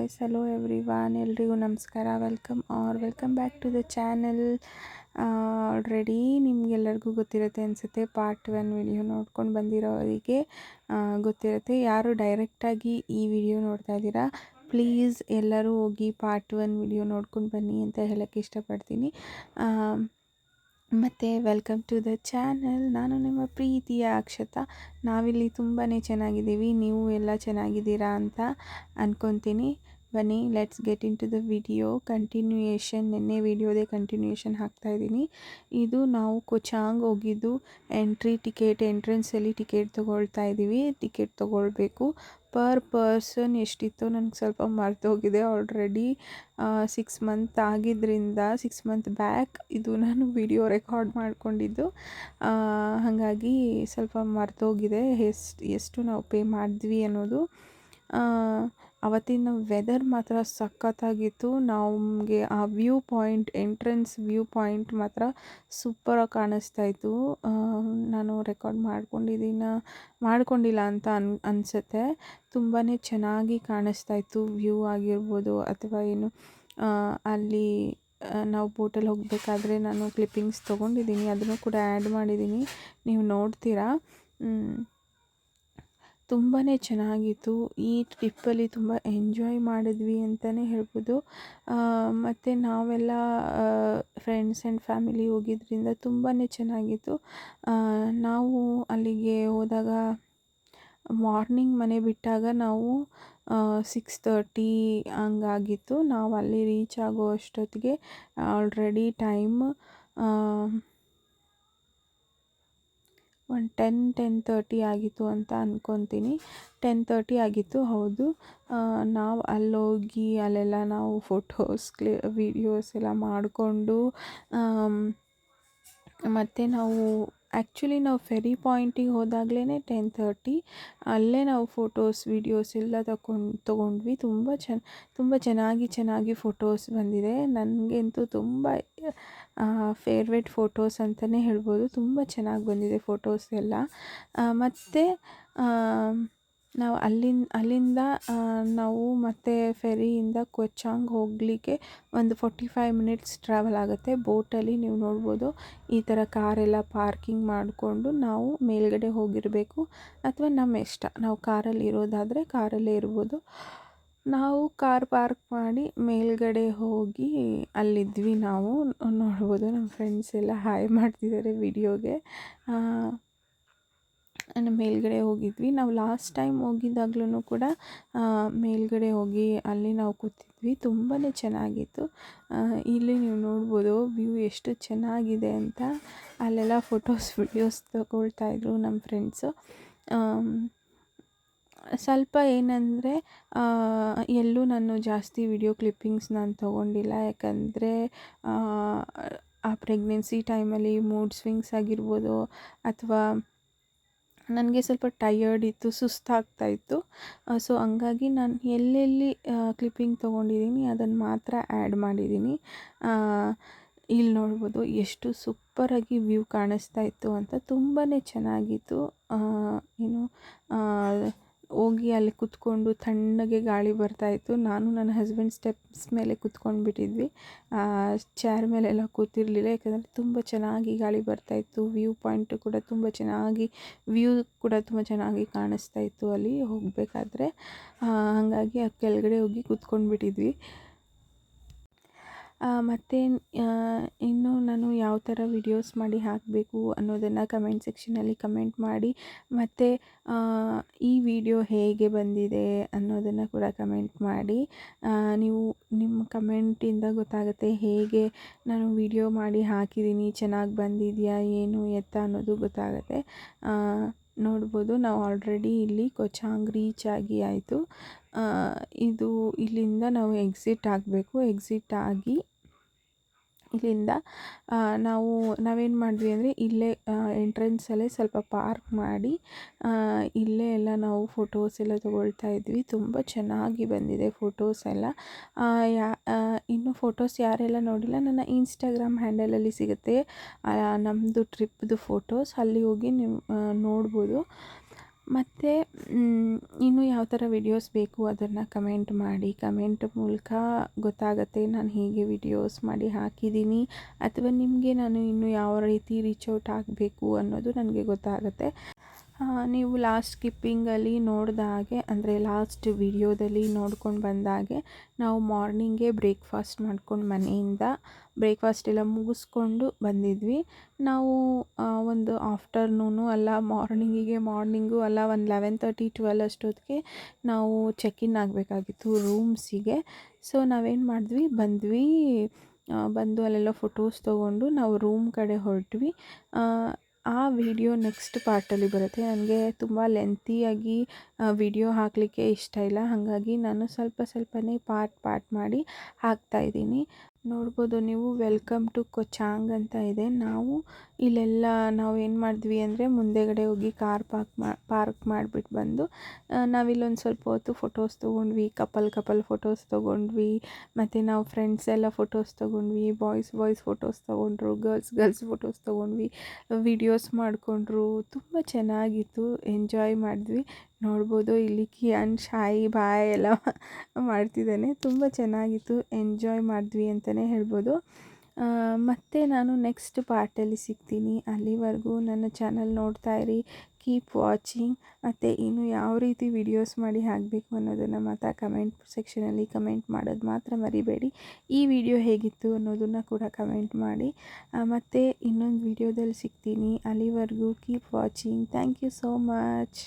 Hi hello everyone, ಎಲ್ರಿಗೂ ನಮಸ್ಕಾರ. Welcome back to the channel. Already ನಿಮಗೆಲ್ಲರಿಗೂ ಗೊತ್ತಿರುತ್ತೆ ಅನಿಸುತ್ತೆ. ಪಾರ್ಟ್ 1 ವಿಡಿಯೋ ನೋಡ್ಕೊಂಡು ಬಂದಿರೋರಿಗೆ ಗೊತ್ತಿರುತ್ತೆ. ಯಾರು ಡೈರೆಕ್ಟಾಗಿ ಈ ವಿಡಿಯೋ ನೋಡ್ತಾ ಇದ್ದೀರಾ, ಪ್ಲೀಸ್ ಎಲ್ಲರೂ ಹೋಗಿ ಪಾರ್ಟ್ 1 ವಿಡಿಯೋ ನೋಡ್ಕೊಂಡು ಬನ್ನಿ ಅಂತ ಹೇಳೋಕ್ಕೆ ಇಷ್ಟಪಡ್ತೀನಿ. ಮತ್ತು ವೆಲ್ಕಮ್ ಟು ದ ಚಾನಲ್. ನಾನು ನಿಮ್ಮ ಪ್ರೀತಿಯ ಅಕ್ಷತಾ. ನಾವಿಲ್ಲಿ ತುಂಬಾ ಚೆನ್ನಾಗಿದ್ದೀವಿ, ನೀವು ಎಲ್ಲ ಚೆನ್ನಾಗಿದ್ದೀರಾ ಅಂತ ಅಂದ್ಕೊತೀನಿ. ಬನ್ನಿ, let's get into the video. ನಿನ್ನೆ ವಿಡಿಯೋದೇ ಕಂಟಿನ್ಯೂಯೇಷನ್ ಹಾಕ್ತಾಯಿದ್ದೀನಿ. ಇದು ನಾವು ಕೊಚಾಂಗ್ ಹೋಗಿದ್ದು ಎಂಟ್ರೆನ್ಸಲ್ಲಿ ಟಿಕೆಟ್ ತೊಗೊಳ್ತಾ ಇದ್ದೀವಿ. ಟಿಕೆಟ್ ತೊಗೊಳ್ಬೇಕು. ಪರ್ ಪರ್ಸನ್ ಎಷ್ಟಿತ್ತು ನನಗೆ ಸ್ವಲ್ಪ ಮರ್ತೋಗಿದೆ. ಆಲ್ರೆಡಿ 6 ಮಂತ್ ಆಗಿದ್ದರಿಂದ 6 ಮಂತ್ ಬ್ಯಾಕ್ ಇದು ನಾನು ವಿಡಿಯೋ ರೆಕಾರ್ಡ್ ಮಾಡ್ಕೊಂಡಿದ್ದು. ಹಾಗಾಗಿ ಸ್ವಲ್ಪ ಮರ್ತೋಗಿದೆ ಎಷ್ಟು ನಾವು ಪೇ ಮಾಡಿದ್ವಿ ಅನ್ನೋದು. ಅವತ್ತಿನ ವೆದರ್ ಮಾತ್ರ ಸಖತ್ತಾಗಿತ್ತು. ನಮಗೆ ಆ ಎಂಟ್ರೆನ್ಸ್ ವ್ಯೂ ಪಾಯಿಂಟ್ ಮಾತ್ರ ಸೂಪರಾಗಿ ಕಾಣಿಸ್ತಾಯಿತ್ತು. ನಾನು ರೆಕಾರ್ಡ್ ಮಾಡ್ಕೊಂಡಿಲ್ಲ ಅಂತ ಅನಿಸುತ್ತೆ. ತುಂಬಾ ಚೆನ್ನಾಗಿ ಕಾಣಿಸ್ತಾಯಿತ್ತು ವ್ಯೂ ಆಗಿರ್ಬೋದು, ಅಥವಾ ಏನು ಅಲ್ಲಿ ನಾವು ಬೋಟಲ್ಲಿ ಹೋಗಬೇಕಾದ್ರೆ ನಾನು ಕ್ಲಿಪ್ಪಿಂಗ್ಸ್ ತೊಗೊಂಡಿದ್ದೀನಿ, ಅದನ್ನು ಕೂಡ ಆ್ಯಡ್ ಮಾಡಿದ್ದೀನಿ, ನೀವು ನೋಡ್ತೀರಾ. ತುಂಬಾ ಚೆನ್ನಾಗಿತ್ತು. ಈ ಟ್ರಿಪ್ಪಲ್ಲಿ ತುಂಬ ಎಂಜಾಯ್ ಮಾಡಿದ್ವಿ ಅಂತಲೇ ಹೇಳ್ಬೋದು. ಮತ್ತು ನಾವೆಲ್ಲ ಫ್ರೆಂಡ್ಸ್ ಆ್ಯಂಡ್ ಫ್ಯಾಮಿಲಿ ಹೋಗಿದ್ದರಿಂದ ತುಂಬಾ ಚೆನ್ನಾಗಿತ್ತು. ನಾವು ಅಲ್ಲಿಗೆ ಹೋದಾಗ ಮಾರ್ನಿಂಗ್ ಮನೆ ಬಿಟ್ಟಾಗ ನಾವು 6:30 ಹಂಗಾಗಿತ್ತು. ನಾವು ಅಲ್ಲಿ ರೀಚ್ ಆಗೋ ಅಷ್ಟೊತ್ತಿಗೆ ಆಲ್ರೆಡಿ ಟೈಮ್ ಒಂದು 10-10:30 ಆಗಿತ್ತು ಅಂತ ಅಂದ್ಕೊತೀನಿ. 10:30 ಆಗಿತ್ತು, ಹೌದು. ನಾವು ಅಲ್ಲೋಗಿ ಅಲ್ಲೆಲ್ಲ ನಾವು ವೀಡಿಯೋಸ್ ಎಲ್ಲ ಮಾಡಿಕೊಂಡು, ಮತ್ತು ನಾವು ನಾವು ಫೆರಿ ಪಾಯಿಂಟಿಗೆ ಹೋದಾಗಲೇ 10:30. ಅಲ್ಲೇ ನಾವು ವೀಡಿಯೋಸ್ ಎಲ್ಲ ತೊಗೊಂಡ್ವಿ. ತುಂಬ ಚೆನ್ನಾಗಿ ಫೋಟೋಸ್ ಬಂದಿದೆ. ನನಗಂತೂ ತುಂಬ ಫೇವ್ರೆಟ್ ಫೋಟೋಸ್ ಅಂತಲೇ ಹೇಳ್ಬೋದು. ತುಂಬ ಚೆನ್ನಾಗಿ ಬಂದಿದೆ ಫೋಟೋಸ್ ಎಲ್ಲ. ಮತ್ತು ನಾವು ಅಲ್ಲಿಂದ ನಾವು ಮತ್ತೆ ಫೆರಿಯಿಂದ ಕೊಚಾಂಗ್ ಹೋಗಲಿಕ್ಕೆ ಒಂದು 45 ಮಿನಿಟ್ಸ್ ಟ್ರಾವೆಲ್ ಆಗುತ್ತೆ. ಬೋಟಲ್ಲಿ ನೀವು ನೋಡ್ಬೋದು, ಈ ಥರ ಕಾರೆಲ್ಲ ಪಾರ್ಕಿಂಗ್ ಮಾಡಿಕೊಂಡು ನಾವು ಮೇಲ್ಗಡೆ ಹೋಗಿರಬೇಕು, ಅಥವಾ ನಮ್ಮ ಇಷ್ಟ. ನಾವು ಕಾರಲ್ಲಿ ಇರೋದಾದರೆ ಕಾರಲ್ಲೇ ಇರ್ಬೋದು. ನಾವು ಕಾರ್ ಪಾರ್ಕ್ ಮಾಡಿ ಮೇಲ್ಗಡೆ ಹೋಗಿ ಅಲ್ಲಿದ್ವಿ. ನಾವು ನೋಡ್ಬೋದು, ನಮ್ಮ ಫ್ರೆಂಡ್ಸ್ ಎಲ್ಲ ಹಾಯ್ ಮಾಡ್ತಿದ್ದಾರೆ ವಿಡಿಯೋಗೆ. ಮೇಲ್ಗಡೆ ಹೋಗಿದ್ವಿ. ನಾವು ಲಾಸ್ಟ್ ಟೈಮ್ ಹೋಗಿದ್ದಾಗ್ಲೂ ಕೂಡ ಮೇಲ್ಗಡೆ ಹೋಗಿ ಅಲ್ಲಿ ನಾವು ಕೂತಿದ್ವಿ. ತುಂಬಾ ಚೆನ್ನಾಗಿತ್ತು. ಇಲ್ಲಿ ನೀವು ನೋಡ್ಬೋದು ವ್ಯೂ ಎಷ್ಟು ಚೆನ್ನಾಗಿದೆ ಅಂತ. ಅಲ್ಲೆಲ್ಲ ವೀಡಿಯೋಸ್ ತಗೊಳ್ತಾಯಿದ್ರು ನಮ್ಮ ಫ್ರೆಂಡ್ಸು. ಸ್ವಲ್ಪ ಏನಂದರೆ ಎಲ್ಲೂ ನಾನು ಜಾಸ್ತಿ ವಿಡಿಯೋ ಕ್ಲಿಪ್ಪಿಂಗ್ಸ್ ನಾನು ತೊಗೊಂಡಿಲ್ಲ. ಯಾಕಂದರೆ ಆ ಪ್ರೆಗ್ನೆನ್ಸಿ ಟೈಮಲ್ಲಿ ಮೂಡ್ ಸ್ವಿಂಗ್ಸ್ ಆಗಿರ್ಬೋದು, ಅಥವಾ ನನಗೆ ಸ್ವಲ್ಪ ಟಯರ್ಡ್ ಇತ್ತು, ಸುಸ್ತಾಗ್ತಾಯಿತ್ತು. ಸೊ ಹಂಗಾಗಿ ನಾನು ಎಲ್ಲೆಲ್ಲಿ ಕ್ಲಿಪ್ಪಿಂಗ್ ತೊಗೊಂಡಿದ್ದೀನಿ ಅದನ್ನು ಮಾತ್ರ ಆ್ಯಡ್ ಮಾಡಿದ್ದೀನಿ. ಇಲ್ಲಿ ನೋಡ್ಬೋದು ಎಷ್ಟು ಸೂಪರಾಗಿ ವ್ಯೂ ಕಾಣಿಸ್ತಾ ಇತ್ತು ಅಂತ. ತುಂಬಾ ಚೆನ್ನಾಗಿತ್ತು. ಹೋಗಿ ಅಲ್ಲಿ ಕೂತ್ಕೊಂಡು ತಣ್ಣಗೆ ಗಾಳಿ ಬರ್ತಾಯಿತ್ತು. ನಾನು ನನ್ನ ಹಸ್ಬೆಂಡ್ ಸ್ಟೆಪ್ಸ್ ಮೇಲೆ ಕೂತ್ಕೊಂಡ್ಬಿಟ್ಟಿದ್ವಿ. ಚೇರ್ ಮೇಲೆಲ್ಲ ಕೂತಿರಲಿಲ್ಲ, ಯಾಕಂದರೆ ತುಂಬ ಚೆನ್ನಾಗಿ ಗಾಳಿ ಬರ್ತಾಯಿತ್ತು. ವ್ಯೂ ಕೂಡ ತುಂಬ ಚೆನ್ನಾಗಿ ಕಾಣಿಸ್ತಾ ಇತ್ತು ಅಲ್ಲಿ ಹೋಗಬೇಕಾದ್ರೆ. ಹಾಗಾಗಿ ಆ ಕೆಳಗಡೆ ಹೋಗಿ ಕೂತ್ಕೊಂಡ್ಬಿಟ್ಟಿದ್ವಿ. ಮತ್ತು ಇನ್ನು ನಾನು ಯಾವ ಥರ ವಿಡಿಯೋಸ್ ಮಾಡಿ ಹಾಕಬೇಕು ಅನ್ನೋದನ್ನು ಕಮೆಂಟ್ ಸೆಕ್ಷನಲ್ಲಿ ಕಮೆಂಟ್ ಮಾಡಿ. ಮತ್ತು ಈ ವಿಡಿಯೋ ಹೇಗೆ ಬಂದಿದೆ ಅನ್ನೋದನ್ನು ಕೂಡ ಕಮೆಂಟ್ ಮಾಡಿ. ನಿಮ್ಮ ಕಮೆಂಟಿಂದ ಗೊತ್ತಾಗುತ್ತೆ ಹೇಗೆ ನಾನು ವಿಡಿಯೋ ಮಾಡಿ ಹಾಕಿದ್ದೀನಿ, ಚೆನ್ನಾಗಿ ಬಂದಿದೆಯಾ ಏನು ಎತ್ತ ಅನ್ನೋದು ಗೊತ್ತಾಗುತ್ತೆ. ನೋಡ್ಬೋದು, ನಾವು ಆಲ್ರೆಡಿ ಇಲ್ಲಿ ಕೊಚಾಂಗ್ ರೀಚ್ ಆಯಿತು. ಇಲ್ಲಿಂದ ನಾವು ಎಕ್ಸಿಟ್ ಆಗಬೇಕು. ಎಕ್ಸಿಟ್ ಆಗಿ ಇಲ್ಲಿಂದ ನಾವೇನು ಮಾಡಿದ್ವಿ ಅಂದರೆ ಇಲ್ಲೇ ಎಂಟ್ರೆನ್ಸಲ್ಲೇ ಸ್ವಲ್ಪ ಪಾರ್ಕ್ ಮಾಡಿ ಇಲ್ಲೇ ಎಲ್ಲ ನಾವು ಫೋಟೋಸ್ ಎಲ್ಲ ತೊಗೊಳ್ತಾ ಇದ್ವಿ. ತುಂಬ ಚೆನ್ನಾಗಿ ಬಂದಿದೆ ಫೋಟೋಸ್ ಎಲ್ಲ. ಇನ್ನು ಫೋಟೋಸ್ ಯಾರೆಲ್ಲ ನೋಡಿಲ್ಲ, ನನ್ನ ಇನ್ಸ್ಟಾಗ್ರಾಮ್ ಹ್ಯಾಂಡಲಲ್ಲಿ ಸಿಗುತ್ತೆ ನಮ್ಮದು ಟ್ರಿಪ್ದು ಫೋಟೋಸ್. ಅಲ್ಲಿ ಹೋಗಿ ನೀವು ನೋಡ್ಬೋದು. ಮತ್ತು ಇನ್ನೂ ಯಾವ ಥರ ವಿಡಿಯೋಸ್ ಬೇಕು ಅದನ್ನು ಕಮೆಂಟ್ ಮಾಡಿ. ಕಮೆಂಟ್ ಮೂಲಕ ಗೊತ್ತಾಗುತ್ತೆ ನಾನು ಹೇಗೆ ವಿಡಿಯೋಸ್ ಮಾಡಿ ಹಾಕಿದ್ದೀನಿ, ಅಥವಾ ನಿಮಗೆ ನಾನು ಇನ್ನೂ ಯಾವ ರೀತಿ ರೀಚ್ ಔಟ್ ಆಗಬೇಕು ಅನ್ನೋದು ನನಗೆ ಗೊತ್ತಾಗುತ್ತೆ. ನೀವು ಲಾಸ್ಟ್ ಸ್ಕಿಪ್ಪಿಂಗಲ್ಲಿ ನೋಡಿದ ಹಾಗೆ, ಅಂದರೆ ಲಾಸ್ಟ್ ವಿಡಿಯೋದಲ್ಲಿ ನೋಡ್ಕೊಂಡು ಬಂದಾಗೆ, ನಾವು ಮಾರ್ನಿಂಗೇ ಬ್ರೇಕ್ಫಾಸ್ಟ್ ಮಾಡ್ಕೊಂಡು ಮನೆಯಿಂದ ಬ್ರೇಕ್ಫಾಸ್ಟ್ ಎಲ್ಲ ಮುಗಿಸ್ಕೊಂಡು ಬಂದಿದ್ವಿ. ನಾವು ಒಂದು ಆಫ್ಟರ್ನೂನು ಅಲ್ಲ ಮಾರ್ನಿಂಗು ಅಲ್ಲ, ಒಂದು 11:30 12 ಅಷ್ಟೊತ್ತಿಗೆ ನಾವು ಚೆಕ್ ಇನ್ ಆಗಬೇಕಾಗಿತ್ತು ರೂಮ್ಸಿಗೆ. ಸೊ ನಾವೇನು ಮಾಡಿದ್ವಿ, ಬಂದು ಅಲ್ಲೆಲ್ಲ ಫೋಟೋಸ್ ತೊಗೊಂಡು ನಾವು ರೂಮ್ ಕಡೆ ಹೊರಟ್ವಿ. ಆ ವಿಡಿಯೋ ನೆಕ್ಸ್ಟ್ ಪಾರ್ಟಲ್ಲಿ ಬರುತ್ತೆ. ನನಗೆ ತುಂಬ ಲೆಂತಿಯಾಗಿ ವಿಡಿಯೋ ಹಾಕಲಿಕ್ಕೆ ಇಷ್ಟ ಇಲ್ಲ, ಹಾಗಾಗಿ ನಾನು ಸ್ವಲ್ಪನೇ ಪಾರ್ಟ್ ಮಾಡಿ ಹಾಕ್ತಾಯಿದ್ದೀನಿ. ನೋಡ್ಬೋದು ನೀವು, ವೆಲ್ಕಮ್ ಟು ಕೊಚಾಂಗ್ ಅಂತ ಇದೆ. ಇಲ್ಲೆಲ್ಲ ನಾವು ಏನು ಮಾಡಿದ್ವಿ ಅಂದರೆ, ಮುಂದೆಗಡೆ ಹೋಗಿ ಕಾರ್ ಪಾರ್ಕ್ ಮಾಡಿಬಿಟ್ಟು ಬಂದು ನಾವಿಲ್ಲೊಂದು ಸ್ವಲ್ಪ ಹೊತ್ತು ಫೋಟೋಸ್ ತೊಗೊಂಡ್ವಿ. ಕಪಲ್ ಫೋಟೋಸ್ ತೊಗೊಂಡ್ವಿ, ಮತ್ತು ನಾವು ಫ್ರೆಂಡ್ಸ್ ಎಲ್ಲ ಫೋಟೋಸ್ ತೊಗೊಂಡ್ವಿ. ಬಾಯ್ಸ್ ಫೋಟೋಸ್ ತೊಗೊಂಡ್ರು, ಗರ್ಲ್ಸ್ ಫೋಟೋಸ್ ತೊಗೊಂಡ್ವಿ, ವಿಡಿಯೋಸ್ ಮಾಡಿಕೊಂಡ್ರು. ತುಂಬ ಚೆನ್ನಾಗಿತ್ತು, ಎಂಜಾಯ್ ಮಾಡಿದ್ವಿ. ನೋಡ್ಬೋದು ಇಲ್ಲಿ ಕಿಯಾನ್ ಶಾಯಿ ಬಾಯ್ ಎಲ್ಲ ಮಾಡ್ತಿದ್ದಾನೆ. ತುಂಬ ಚೆನ್ನಾಗಿತ್ತು, ಎಂಜಾಯ್ ಮಾಡಿದ್ವಿ ಅಂತಲೇ ಹೇಳ್ಬೋದು. ಮತ್ತು ನಾನು ನೆಕ್ಸ್ಟ್ ಪಾರ್ಟಲ್ಲಿ ಸಿಗ್ತೀನಿ. ಅಲ್ಲಿವರೆಗೂ ನನ್ನ ಚಾನಲ್ ನೋಡ್ತಾ ಇರಿ, ಕೀಪ್ ವಾಚಿಂಗ್. ಮತ್ತು ಇನ್ನು ಯಾವ ರೀತಿ ವಿಡಿಯೋಸ್ ಮಾಡಿ ಹಾಕಬೇಕು ಅನ್ನೋದನ್ನು ಮಾತ್ರ ಕಮೆಂಟ್ ಸೆಕ್ಷನಲ್ಲಿ ಕಮೆಂಟ್ ಮಾಡೋದು ಮಾತ್ರ ಮರಿಬೇಡಿ. ಈ ವಿಡಿಯೋ ಹೇಗಿತ್ತು ಅನ್ನೋದನ್ನು ಕೂಡ ಕಮೆಂಟ್ ಮಾಡಿ. ಮತ್ತು ಇನ್ನೊಂದು ವಿಡಿಯೋದಲ್ಲಿ ಸಿಗ್ತೀನಿ. ಅಲ್ಲಿವರೆಗೂ keep watching. Thank you so much.